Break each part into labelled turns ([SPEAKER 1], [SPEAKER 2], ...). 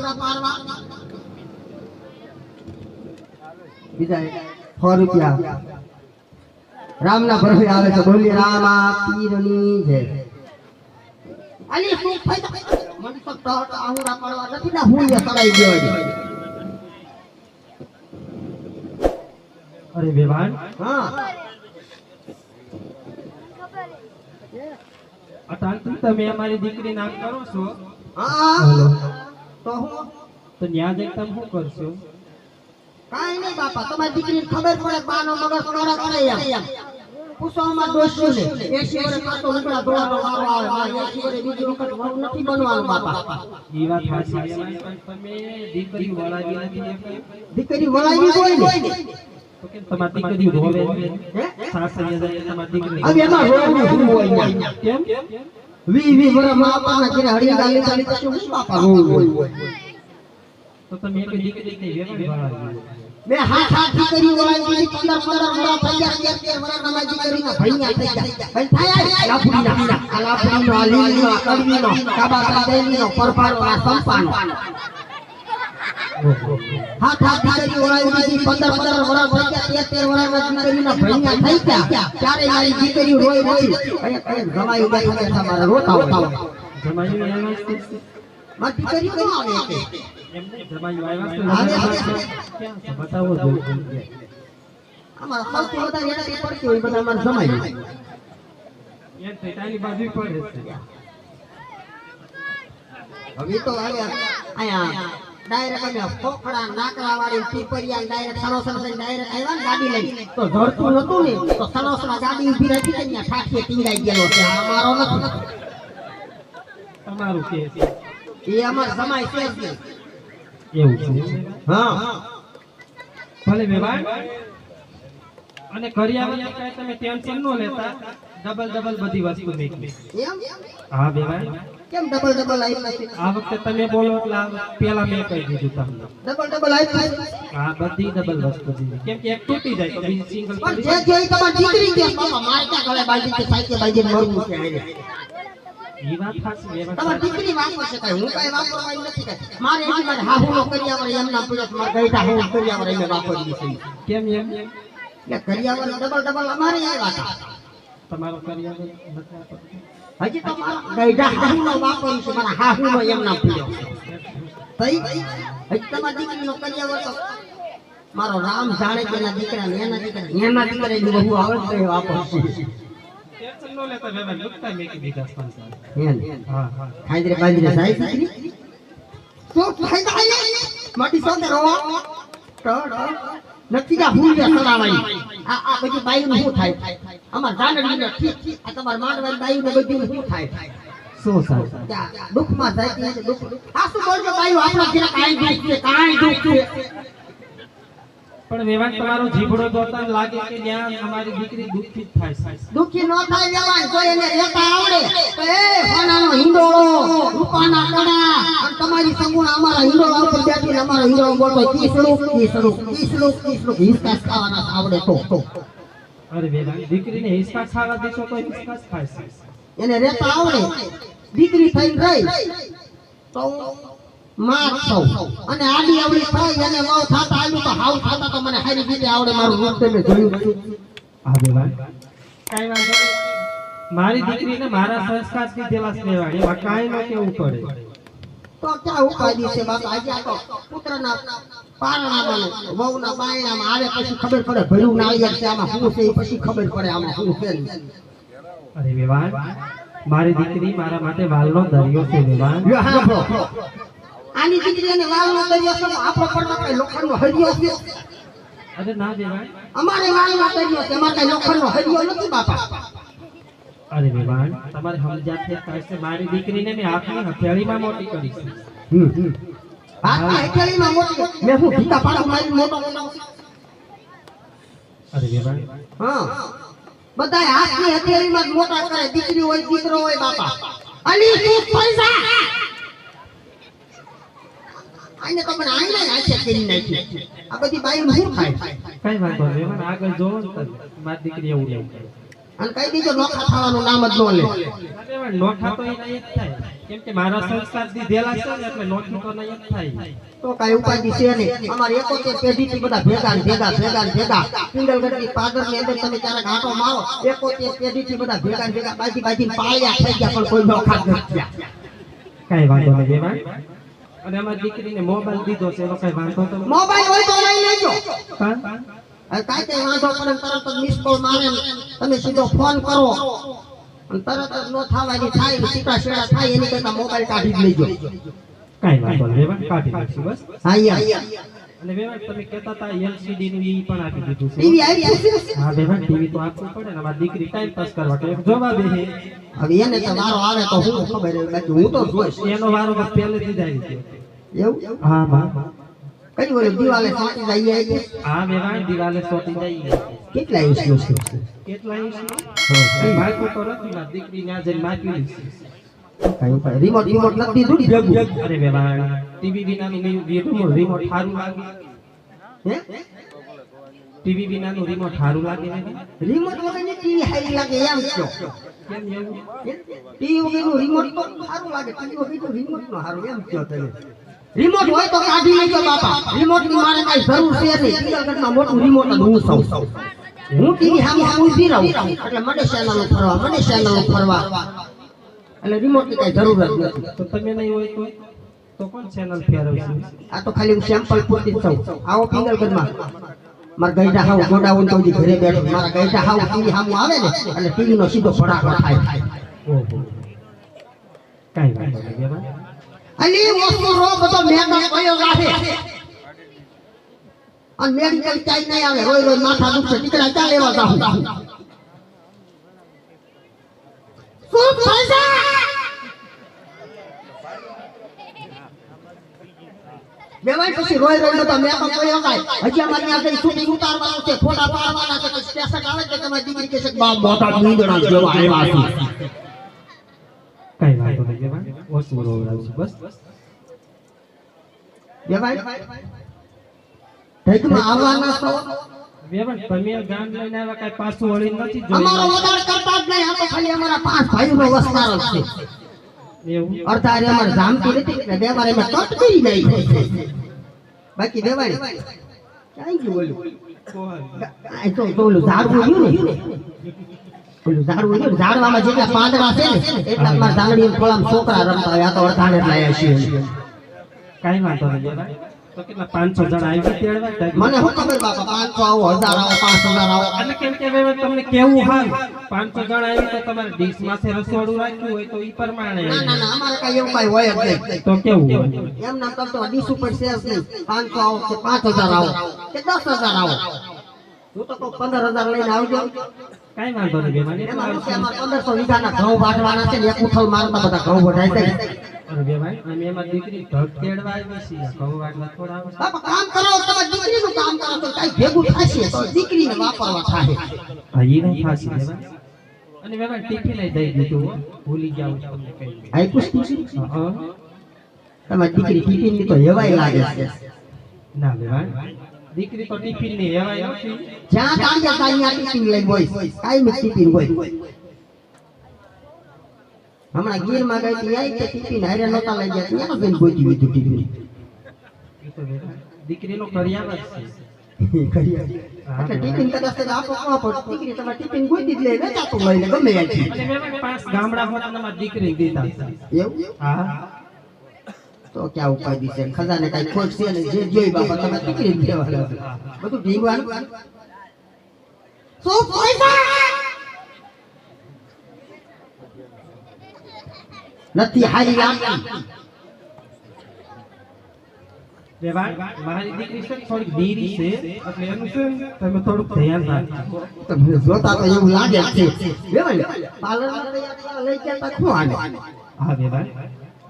[SPEAKER 1] પૂરા પાડવા બીજા 100 રૂપિયા રામના ભરવે આવે છે બોલી રામા પીરની જય અલી શું થઈ મને તો ટટ આહુરા પાડવા નથી ના હું એ સડાઈ ગયો
[SPEAKER 2] અરે વેવાણ
[SPEAKER 1] હા
[SPEAKER 2] અટાંતું તમે અમારી દીકરી નામ કરો છો
[SPEAKER 1] હા
[SPEAKER 2] હેલો
[SPEAKER 1] તો હું
[SPEAKER 2] તો ન્યા જઈ તમે શું કરશો
[SPEAKER 1] કાઈ નહીં બાપા તમારી દીકરીને ખબર પડે બાનો મગજ કોરા કરે એમ પૂછવામાં દોષી ને 80 વર્ષ પાછો ઉકળા ધોવાનો વારો આવે મારે 80 વર્ષ બીજી વખત વહુ નથી બનવાનું બાપા
[SPEAKER 2] ઈ વાત સાચી વેવાણ પણ તમે દીકરી વળાવી નથી એટલે
[SPEAKER 1] દીકરી વળાવી હોય ને
[SPEAKER 2] તો કેમ તમારી દીકરી રોવે છે સાસરીએ જાય તમારી દીકરી
[SPEAKER 1] હવે એમાં રોવું શું હોય
[SPEAKER 2] કેમ
[SPEAKER 1] વી વર્ષ માં આપવાના ઘરે હળી ગાલી ચાલી તો શું બાપા રોવું હોય
[SPEAKER 2] તો તમે એક દીકરી ને વેવાણ વળાવી
[SPEAKER 1] બે હાથ દીકરી વળાવી 15 વર્ષ થઈ ગયા 13 વર્ષ ના દીકરીના ભૈયા થઈ ગયા ભાઈ થાય લાપડીના આલાપડીનો આલીનો કડવીનો કાબા દેવીનો પરપારો આ સંપાનો હાથ દીકરી વળાવી 15 વર્ષ થઈ ગયા 13 વર્ષ ના દીકરીના ભૈયા થઈ ગયા ત્યારે મારી દીકરી રોઈ અહીંયા જમાઈ બેઠા બેઠા મારા રોતા
[SPEAKER 2] જમાઈ આવ્યા
[SPEAKER 1] મારી દીકરી કેમ આવે છે
[SPEAKER 2] એમને જમાઈ આવ્યા ક્યાં છે બતાવો જોઈએ
[SPEAKER 1] અમારા સૌથી વધારે એનાથી પડતી હોય બધા અમારા જમાઈ
[SPEAKER 2] યાર તેટાની બાજુ પડે છે
[SPEAKER 1] હવે તો હવે આયા ડાયરેક્ટ અમે ફોફડા નાકરા વાળી પીપરિયા ડાયરેક્ટ સરોસર લઈને ડાયરેક્ટ આવ્યા ને ગાડી લઈને તો ધરતું નતું ને તો સરોસરા ગાડી ઊભી રાખી ને ત્યાં ઠાઠીએ ટીંગાઈ ગયેલો છે આ અમારો નથી
[SPEAKER 2] તમારું કે છે
[SPEAKER 1] એ અમાર જમાઈ છે જ
[SPEAKER 2] એવું છે
[SPEAKER 1] હા
[SPEAKER 2] ભલે વેવાણ અને કરિયાવરની કાંઈ તમે ટેન્શન ન લેતા ડબલ બધી વસ્તુ મેકવી
[SPEAKER 1] એમ
[SPEAKER 2] હા વેવાણ
[SPEAKER 1] કેમ ડબલ આવી નથી
[SPEAKER 2] આ વખતે તમે બોલો એટલે પેલા મેં કહી દીધું તમને
[SPEAKER 1] ડબલ આવી નથી
[SPEAKER 2] આ બધી ડબલ વસ્તુ દીધી કેમ કે એક તૂટી જાય તો બીજી સિંગલ
[SPEAKER 1] પણ જે જોઈ તમારી દીકરી કે બાપા માર ક્યાં ગળે બાજી કે સાઈકે બાજી મરવું છે આને
[SPEAKER 2] ઈ વાત સાચી વેવાણ
[SPEAKER 1] તમારી દીકરી વાપરે છે કઈ હું કઈ વાપરવાની નથી કઈ મારે એની મારે હાહુનો કરિયાવર એમના પૂછે માર ગઈઠા હું કરિયાવર એને વાપરવી છે
[SPEAKER 2] કેમ એમ
[SPEAKER 1] કે કરિયાવર ડબલ અમારે આવ્યા હતા
[SPEAKER 2] તમારો કરિયાવર નથી આપતો
[SPEAKER 1] હજી તો મારો ગઈઠા હાહુનો વાપરવી છે મારા હાહુનો એમના પૂછ્યો તઈ હજી તમારી દીકરીનો કરિયાવર તો મારો રામ જાણે કે એના દીકરા ને એના દીકરા ની બહુ આવે તો એ વાપરશે
[SPEAKER 2] ટેન્શન ન લેતા વેવાણ લુકતા મેકી દીધા સ્પોન્સર હા હા
[SPEAKER 1] ખાઈદરે બાંધીને જાય દીકરી તો ફાયદા આલે માટી સોંદે રોવા નથી કા ભૂલ્યા સલાવાઈ આ બધી બાઈનું શું થાય અમાર જાનડીને ઠીક આ તમાર માંડવાની બાઈનું બધું શું થાય
[SPEAKER 2] શું સાહેબ
[SPEAKER 1] દુઃખમાં જાય છે દુઃખ આ શું બોલજો બાઈઓ આપણા ઘરે કાઈ દુઃખ છે
[SPEAKER 2] પણ વેવાણ તમારો જીભડો જોતા લાગે કે ત્યાં અમારી દીકરી દુઃખી થાય છે
[SPEAKER 1] દુઃખી ન થાય વેવાણ તો એને રહેતા આવડે તો એ હોનાનો હિંડોળો રૂપાના કડા અને તમારી સંગુણા અમારા હિંડોળા ઉપર બેઠીને અમારો હિંડોળો બોલતો કીસડું હિસકાસ ખાવાના આવડે તો
[SPEAKER 2] અરે વેવાણ દીકરીને હિસકા ખાવા દેશો તો હિસકા જ ખાય છે
[SPEAKER 1] એને રહેતા આવડે દીકરી થઈને રહી તો માર સૌ અને આડી આવડી થઈ અને વહુ થાતા આવ્યું તો હાવ થાતા તો મને હારી રીતે આવડે મારું રૂપ તમે જોયું નથી
[SPEAKER 2] આ વેવાણ કાઈ વાંધો નહીં. મારી દીકરીને મારા સંસ્કાર દીધેલા છે વેવાણ એમાં કાઈ ન કેવું પડે
[SPEAKER 1] તો ક્યાં ઉપાડી છે બાપા આજે આ તો પુત્રના પારણામાં વહુના બાયણામાં આવે પછી ખબર પડે ભર્યું નાળિયેર છે આમાં શું છે એ પછી ખબર પડે આમાં શું છે
[SPEAKER 2] અરે વેવાણ મારી દીકરી મારા માટે વાલનો દરિયો છે વેવાણ
[SPEAKER 1] આની દીકરીને વાલનો દરિયો છે આપણો પડતો કઈ લોખંડનો હરિયો છે
[SPEAKER 2] અરે ના વેવાણ
[SPEAKER 1] અમારે વાલનો દરિયો છે અમારે કઈ લોખંડનો હરિયો નથી બાપા
[SPEAKER 2] અરે વેવાણ તમારે સમજાતે થાય છે મારી દીકરીને મેં હાથની હથેળીમાં મોટી કરી છે
[SPEAKER 1] હાથની હથેળીમાં મોટી મેં હું ભીતા પાડા મારી મોટો
[SPEAKER 2] અરે વેવાણ
[SPEAKER 1] હા બધાય હાથની હથેળીમાં મોટા કરે દીકરી હોય દીકરો હોય બાપા અલી તું પૈસા આને તો મને આઈને આછે કરી નાખી આ બધી બાઈ શું થાય
[SPEAKER 2] કઈ વાંધો નહીં વેવાણ આગળ જોવો ને તમે મારી દીકરી એવું નહીં કરે
[SPEAKER 1] અને કઈ દીધો નોખા થવાનું નામ જ ન લે
[SPEAKER 2] વેવાણ નોખા તો એ નહીં જ થાય કેમ કે મારા સંસ્કાર દીધેલા છે ને એટલે નોખી તો નહીં જ થાય.
[SPEAKER 1] તો કઈ ઉપાધિ છે નહીં. અમારે 71 પેઢીથી બધા ભેગા ને ભેગા પિંગલગઢની પાદરની અંદર તમે ક્યારેક આંટો મારો 71 પેઢીથી બધા ભેગા ને ભેગા બાજી પાળ્યા થઈ ગયા પણ કોઈ નોખા જ નથી થયા.
[SPEAKER 2] કઈ વાંધો નહીં બેવાય. અને અમારી દીકરીને મોબાઈલ દીધો છે એનો કઈ વાંધો તો નથી.
[SPEAKER 1] મોબાઈલ હોય તો લઈ લેજો.
[SPEAKER 2] હા?
[SPEAKER 1] કાંઈ કઈ વાંધો પડે તરત જ મિસ કોલ મારે ને તમે સીધો ફોન કરો અને તરત જ નો થવાની થાય ને સીધા શેડા થાય એની કરતા મોબાઈલ કાઢી જ લેજો.
[SPEAKER 2] કઈ વાંધો નહીં બેવાય, કાઢી નાખશું બસ.
[SPEAKER 1] હા યાર
[SPEAKER 2] અને બેવાય તમે કહેતા હતા LCD નું ઈ પણ આપી દીધું છે.
[SPEAKER 1] ટીવી આવી છે.
[SPEAKER 2] હા બેવાય ટીવી તો આપવું પડે ને. અમારી દીકરી ટાઈમ પાસ કરવા કે જોવા બેહે.
[SPEAKER 1] હવે એને તો વારો આવે તો હું ખબર હે, બાકી હું તો જોઈશ.
[SPEAKER 2] એનો વારો બસ પહેલેથી જ આવી ગયો.
[SPEAKER 1] એવું
[SPEAKER 2] હા બા.
[SPEAKER 1] કઈ બોલે દિવાલે સાંટી જઈએ આવી
[SPEAKER 2] હા બેવાય દિવાલે સોટી જઈએ.
[SPEAKER 1] કેટલા ઇંચનું છે?
[SPEAKER 2] કેટલા ઇંચનું? માર્કું તો નથી. મારી દીકરી ત્યાં જઈને માર્કી લીધી.
[SPEAKER 1] કઈ રિમોટ નથી દીધું ને ભેગું.
[SPEAKER 2] અરે બેવાય ટીવી વિનાનું રિમોટ સારું લાગે.
[SPEAKER 1] હે
[SPEAKER 2] ટીવી વિનાનું રિમોટ સારું લાગે ને?
[SPEAKER 1] રિમોટ વગરની ટીવી હારી લાગે એમ છો?
[SPEAKER 2] કેમ એવું?
[SPEAKER 1] ટીવી વગરનું રિમોટ તો સારું લાગે, ટીવી વગરનું રિમોટ નો સારું એમ છો તમે? રિમોટ હોય તો કાઢી લેજો બાપા. રિમોટ ની મારે કઈ જરૂર છે નહીં. પિંગલગઢમાં મોટું રિમોટ જ હું સૌ. હું ટીવી સામે ઊભી રહું એટલે મને ચેનલ ફરવા એટલે રિમોટ ની કઈ જરૂર જ નથી.
[SPEAKER 2] તો તમે નહીં હોય તો કોણ ચેનલ ફેરવશે?
[SPEAKER 1] આ તો ખાલી હું સેમ્પલ પૂરતી જ છું. આવો પિંગલગઢમાં મારા ગઈઢા હાવ ગોડાઉન તો ઘરે બેઠો. મારા ગઈઢા હાવ ટીવી સામે આવે ને એટલે ટીવી નો સીધો ફડાકો થાય.
[SPEAKER 2] ઓહો કઈ વાંધો નહીં બેવાય.
[SPEAKER 1] અલી વસ્તુ રો બધો મેઘનો કયો લાગે અને મેડિકલ ચાઈ નહીં આવે. રોય માથા દુખે ટીકડા ચા લેવા જાઉં. શું પૈસા બેવાય પછી રોય બધો મેઘનો કયો લાગે. હજી અમારી આગળ શૂટિંગ ઉતારવાનું છે, ફોટા પાડવાના છે. સ્ટેશન આવે કે તમારી દીકરી કહે છે કે બા મોટા નીંદણા જેવા આવ્યા છે.
[SPEAKER 2] કઈ વાંધો નહીં બેવાય. ઓછું રોવડાવશું બસ.
[SPEAKER 1] બેવાય ઠીકમાં આવવાના છો?
[SPEAKER 2] બેવાય તમે ગામ લઈને આવ્યા કઈ પાછું વળી નથી
[SPEAKER 1] અમારો
[SPEAKER 2] જોયું.
[SPEAKER 1] વગાડ કરતા જ નહીં. આ તો ખાલી અમારા 5 ભાઈઓનો વસ્તારો છે.
[SPEAKER 2] એવું
[SPEAKER 1] અર્થાત અમારે જામતી નથી એટલે બેવારે અમે કટ કરી નહીં. બાકી બેવાય ક્યાં ગયું ઓલું? આ તો ઓલું ઝાડવું રહ્યું ને, ઓલું ઝાડવું રહ્યું ને, ઝાડવામાં જેટલા પાંદડા છે ને એટલા મારા ધાંગડી ખોળામાં છોકરા રમતા હોય. આ તો અડધાને જ લાયા છીએ.
[SPEAKER 2] કઈ વાંધો નહીં બેવાય. તો કેટલા 500 જણા આવી તેડવા?
[SPEAKER 1] મને શું ખબર બાપા 500 આવો, 1000 આવો, 5000 આવો.
[SPEAKER 2] એટલે કેમ કે બેવાય તમને કેવું હાલ 500 જણા આવી તો તમારે ડીશ માંથી રસોડું રાખ્યું હોય તો ઈ પ્રમાણે
[SPEAKER 1] ના અમારે કઈ એવું કઈ હોય જ નહીં.
[SPEAKER 2] તો કેવું હોય?
[SPEAKER 1] એમ નામ કરતો ડીશ ઉપર સેલ્સ નહીં. 500 આવો કે 5000 આવો કે 10000 આવો. હું તો કહું 15000 લઈને આવજો.
[SPEAKER 2] કઈ વાંધો નહીં બેવાય.
[SPEAKER 1] એમાં શું છે, અમારે 1500 વીઘાના ઘઉં વાઢવાના છે ને એક ઉથલ મારતા બધા ઘઉં વઢાઈ જાય.
[SPEAKER 2] અરે બેવાય અમે એમાં દીકરી ઢગ તેડવા આવી છીએ. ઘઉં વાટવા થોડા આવે.
[SPEAKER 1] બાપા કામ કરો, તમારી દીકરીનું કામ કરો તો કઈ ભેગું થશે તો દીકરીને વાપરવા થાય.
[SPEAKER 2] હા ઈ નહીં થાશે બેવાય. અને બેવાય ટિફિન દઈ દીધું હો. ભૂલી ગયા હું તમને કહી દઉં.
[SPEAKER 1] આઈ પૂછતી
[SPEAKER 2] હા
[SPEAKER 1] તમારી દીકરી ટિફિન ની તો હેવાય લાગે છે.
[SPEAKER 2] ના બેવાય દીકરી તો ટિફિન ની હેવાય નથી.
[SPEAKER 1] જ્યાં કાંગે ત્યાં ટિફિન લઈને હોય. કાઈ ટિફિન હોય. હમણાં ગીરમાં ગઈ હતી આઈ કે ટિફિન હારે નહોતા લઈ ગયા ત્યાં જઈને ગોતી લીધું ટિફિન.
[SPEAKER 2] ઈ તો બેવાય દીકરીનો કર્યા જ છે.
[SPEAKER 1] એટલે ટિફિન કદાચ તમે આપો કહો પણ દીકરી તમારે ટિફિન ગોતી જ લે, વેચાતું લઈ લે ગમે ત્યાંથી.
[SPEAKER 2] અને બેવાય 5 ગામડા હોટામાં દીકરી દીધા છે.
[SPEAKER 1] એવું
[SPEAKER 2] હા
[SPEAKER 1] તો ક્યાં ઉપાય છે? ખજાને કઈ ખોટ છે ને જે જોઈ બાપા તમે દીકરી દેવાના છે. બધું ઢીંગવાનું શું પૈસા નથી હારી લાગતી.
[SPEAKER 2] બેવાય મારી દીકરી છે ને થોડીક ધીરી છે એટલે એનું છે ને તમે થોડુંક ધ્યાન રાખજો.
[SPEAKER 1] તમને જોતા તો એવું લાગે જ છે. બેવાય પાર્લર લઈ ગયા તા શું આને?
[SPEAKER 2] હા બેવાય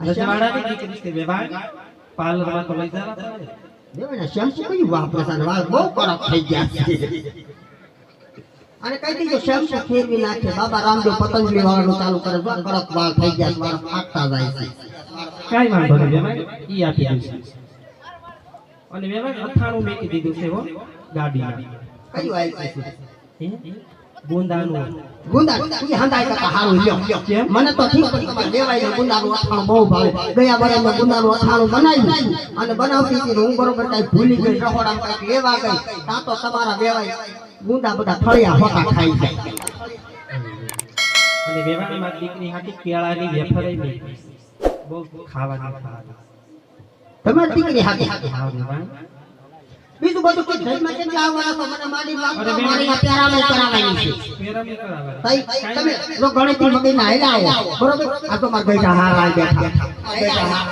[SPEAKER 2] રજવાડાની દીકરી છે બેવાય. પાર્લરમાં તો લઈ જવા પડે.
[SPEAKER 1] દેવાના શેમ્પુ કયું વાપરે છે? વાળ બહુ કડક થઈ ગયા છે. અને કઈ દીજો શેમ્પુ ફેરવી નાખે. બાબા રામદેવ પતંજલિ વાળાનું ચાલુ કરે તો કડક વાળ થઈ ગયા. વાળ ફાટતા જાય છે.
[SPEAKER 2] કઈ વાંધો નહીં બેવાય ઈ આપી દઈશું. અને બેવાય અથાણું મેકી દીધું છે હો ગાડીમાં.
[SPEAKER 1] કયું આવી છે?
[SPEAKER 2] ગુંદાનું
[SPEAKER 1] ગુંદા ઈ હંધાય કરતા હારું લ્યો
[SPEAKER 2] કેમ?
[SPEAKER 1] મને તો ઠીક પણ તમારે દેવાય ને ગુંદાનું અથાણું બહુ ભાવે ગયા વર્ષે મેં ગુંદાનું અથાણું બનાવ્યું અને બનાવતી હતી ને હું બરોબર કાંઈ ભૂલી ગઈ રખોડામાં કાંઈક લેવા ગઈ ત્યાં તો તમારા દેવાય ગુંદા બધા થળિયા હોતા ખાઈ જાય
[SPEAKER 2] અને વેવાણી માં દીકરી હાથી કેળાની વેફર બહુ ખાવાની
[SPEAKER 1] તમારી દીકરી હાથે
[SPEAKER 2] હા વેવાણી
[SPEAKER 1] બીજું બધું કે જઈમાં કેટલા આવવાના તો મને મારી વાગતો મારી આ પેરામલ કરાવવાની છે
[SPEAKER 2] પેરામી કરાવવાની
[SPEAKER 1] તઈ તમે જો ગણિતની મગજને હાલ્યા આવો બરોબર આ તો મારા ગઈઢા હારા બેઠા ગઈઢા હારા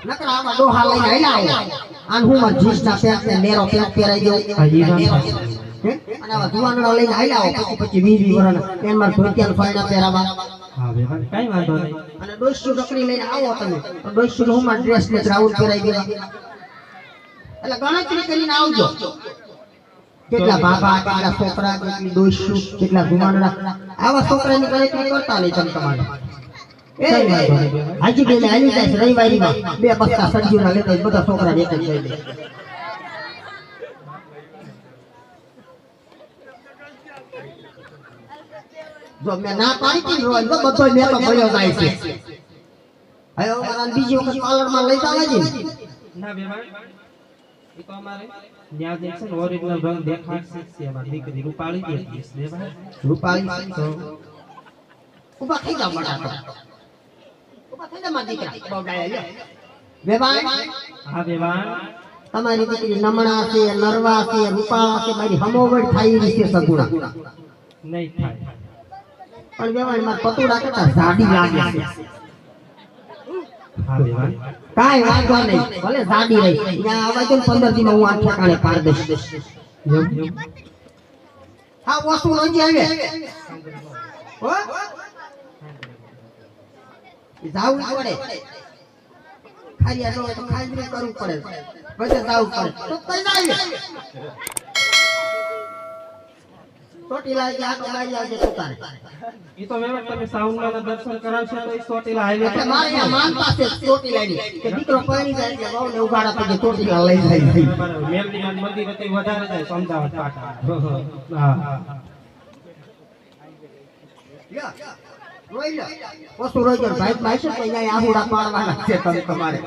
[SPEAKER 1] નકર આવા ડોહા લઈને હાલ્યા આવો આન હું માર જીસના પેટને નેરો પેટ પહેરાઈ દઉં અને આવા જુવાનડા લઈને હાલ્યા આવો પછી 20 વર્ષના એન માર ધોતિયાનું ફાયડા પહેરાવા
[SPEAKER 2] હા વેવાણી કાઈ વાંધો નહીં
[SPEAKER 1] અને ડોસ્યુ ડકરી લઈને આવો તમે તો ડોસ્યુ હું માર ડ્રેસ ને રાઉન્ડ પહેરાઈ દેવા એટલે ગણતરી કરીને આવજો કેટલા બાબા કેટલા છોકરા કેટલી ડોસ્યુ કેટલા જુવાનડા આવા છોકરાની ગણતરી કરતા નહીં તમે તમારે હાજી બેને હાલી જાય છે રવિવારીમાં 2 બસ્તા સબ્જીના લેતા બધા છોકરા એક જ લઈ લે જો મેં ના પાડી હતી રોજ તો બધો મેં તો ભર્યો જાય છે હવે મારા બીજી વખત પાર્લરમાં લઈ જવા છે
[SPEAKER 2] ના વેવાણી એ તો અમારે ન્યા જે છે ને ઓરિજિનલ રંગ દેખાડશે છે અમારી દીકરી રૂપાળી દેખીશ વેવાણી
[SPEAKER 1] રૂપાળી તો ઉભા થઈ જાવ મોટા તો ઉભા થઈ જા મારા દીકરા બહુ ડાયા લ્યો વેવાણ
[SPEAKER 2] હા વેવાણી
[SPEAKER 1] તમારી દીકરી નમણા છે નરવા છે રૂપાળા છે મારી હમોવડ થાય એવી છે સગુણા
[SPEAKER 2] નહીં થાય
[SPEAKER 1] પણ વેવાણ માર પતુડા કરતા જાડી લાગે છે
[SPEAKER 2] હા વેવાણી
[SPEAKER 1] કાઈ વાંધો નહીં ભલે જાડી રહી ત્યાં આવા તો 15 દી માં હું આ ઠેકાણે પાડ દઈશ હા વસ્તુ નજી આવે હો જાવું પડે ખાલી આનો તો ખાલી કરવું પડે બધે જાવું પડે તો કઈ જાય ચોટીલા જા તો મારી આવજે પોતાને
[SPEAKER 2] એ તો વેવાણી તમે સાઉન્ડના દર્શન કરાવશો તો એ ચોટીલા હાઈવે
[SPEAKER 1] એટલે મારે આ માન પાસે ચોટીલાની કે દીકરો પાણી જાય એટલે બહુ ને ઉગાડા પછી ચોટીલા લઈ જાય
[SPEAKER 2] મેલડીમાં મંદિર હતી વધારે જાય તો અમદાવાદ પાટા હા
[SPEAKER 1] રોઈ લો વસ્તુ રોઈ ગયો ભાઈ ભાઈ છે તો અહીંયા આહુડા પાડવાના છે તમે તમારે